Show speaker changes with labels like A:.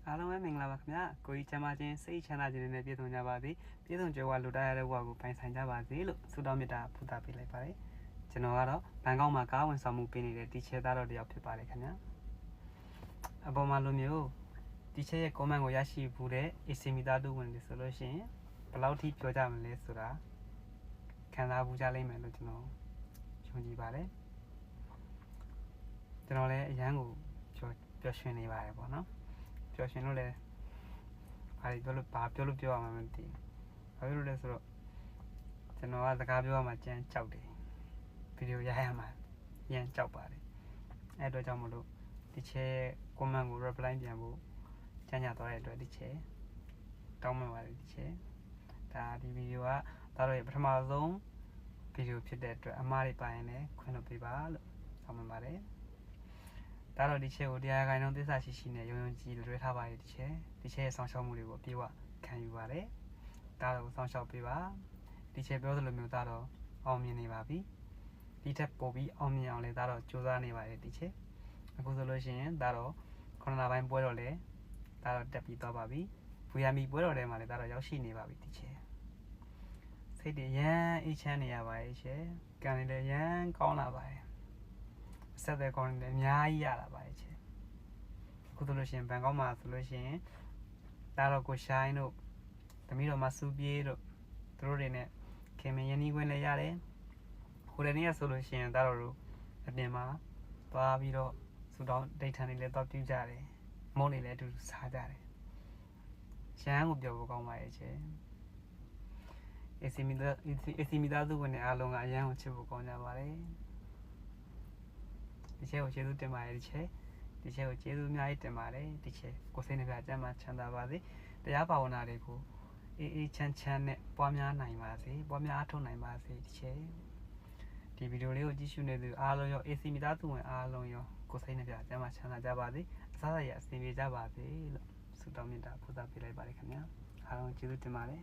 A: အားလုံးပဲမင်္ဂလာပါခင်ဗျာကိုကြီးချမ်းသာခြင်းစိတ်ချမ်းသာခြင်းနဲ့ပြည့်စုံကြပါစေပြည့်စုံကြွယ်ဝလူတိုင်းရတဲ့ဘဝကိုပိုင်ဆိုင်ကြပါစေလို့ဆုတောင်းမေတ္တာပို့သပေးလိုက်ပါတယ်ကျွန်တော်ကတော့ဘန်ကောက်မှာကားဝန်ဆောင်မှုပေးနေတဲ့တီချဲသားတော်တယောက်ဖြစ်ပါတယ်ခင်ဗျာအပေါ်မှာလိုမျိုးတီချဲရဲ့ comment ကိုရရှိဘူးတဲ့ AC မိသားစုဝင်တွေဆိုလို့ရှိရင်ဘယ်လောက်ထိပြောကြမလဲဆိုတာခံစားဘူးကြလိမ့်မယ်လို့ကျွန်တော်ယုံကြည်ပါတယ်ကျွန်တော်လည်းအရန်ကိုပျော်ရွှင်နေပါတယ်ပေါ့နော်ပျော်ရွှင်လို့လည်းဘာပြောလို့ပြောရမှာမသိဘူးဘာဖြစ်လို့လဲဆိုတော့ကျွန်တော်ကစကားပြောရမှာကြမ်းကြောက်တယ်ဗီဒီယိုရရမှာရမ်းကြောက်ပါတယ်အဲ့အတွက်ကြောင့်မလို့ဒီချဲ comment ကို reply ပြန်ဖို့ကြံ့ကြသွားတဲ့အတွက်ဒီချဲတောင်းပန်ပါတယ်ဒီချဲဒါဒီဗီဒီယိုကဒါတော့ပထမဆုံးဗီဒီယိုဖြစ်တဲ့အတွက်အမှားတွေပါရင်လည်းခွင့်လွှတ်ပေးပါလို့တောင်းပန်ပါတယ်ဒါတော့ဒီချဲကိုတရားခိုင်နှုန်းသစ္စာရှိရှိနဲ့ယုံယုံကြည်လွှဲထားပါရဲ့ဒီချဲရဲ့ဆောင်ရှောက်မှုတွေကိုအပြည့်အဝခံယူပါတယ်ဒါတော့ဆောင်ရှောက်ပေးပါဒီချဲပြောသလိုမျိုးဒါတော့အောင်မြင်နေပါပြီဒီထက်ပိုပြီးအောင်မြင်အောင်လည်းဒါတော့ကြိုးစားနေပါတယ်ဒီချဲအခုဆိုလို့ရှိရင်ဒါတော့ခုနလပိုင်းပွဲတော့လေဒါတော့တက်ပြီးသွားပါပြီဘူယာမီပွဲတော်ထဲမှာလည်းဒါတော့ရောက်ရှိနေပါပြီဒီချဲစိတ်တွေရမ်းအေးချမ်းနေရပါရဲ့ချဲကံတွေလည်းရမ်းကောင်းလာပါတယ်အဆက်အသွယ်ကောင်းတွေလည်းအများကြီးရလာပါရဲ့ချဲအခုဆိုလို့ရှိရင်ဘန်ကောက်မှာဆိုလို့ရှိရင်ဒါတော့ကိုရှိုင်းတို့သမီးတော်မဆူပြေးတို့သူတို့တွေနဲ့ခင်မင်းရင်းနှီးခွင့်လည်းရတယ်ဟိုတနေ့ကဆိုလို့ရှိရင်ဒါတော့အပြင်မှာသွားပြီးတော့စူတောင်းဒိတ်ထန်တွေလည်းသွားပြကြတယ်မုန်းတွေလည်းအတူတူစားကြတယ်ရှမ်းကိုပြောဖို့ကောင်းပါရဲ့ချေAC မိသားစုဝင်တွေအားလုံးကအရန်ကိုချစ်ဖို့ကောင်းကြပါတယ်ဒီချဲကိုကျေးဇူးတင်ပါတယ်ဒီချဲကိုကျေးဇူးအများကြီးတင်ပါတယ်ဒီချဲကိုစိတ်နှပြကျမ်းမှာချမ်းသာပါစေတရားဘာဝနာတွေကိုအေးချမ်းနဲ့ပွားများနိုင်ပါစေပွားများအားထုတ်နိုင်ပါစေဒီချဲဒီဗီဒီယိုလေးကိုကြည့်ရှုနေသူအားလုံးရော AC မိသားစုဝင်အားလုံးရောကိုစိတ်နှပြကျမ်းမှာချမ်းသာကြပါစေအစားအစာရအဆင်ပြေကြပါစေလို့ဆုတောင်းမေတ္တာပို့သပေးလိုက်ပါတယ်ခင်ဗျာအားလုံးကျေးဇူးတင်ပါတယ်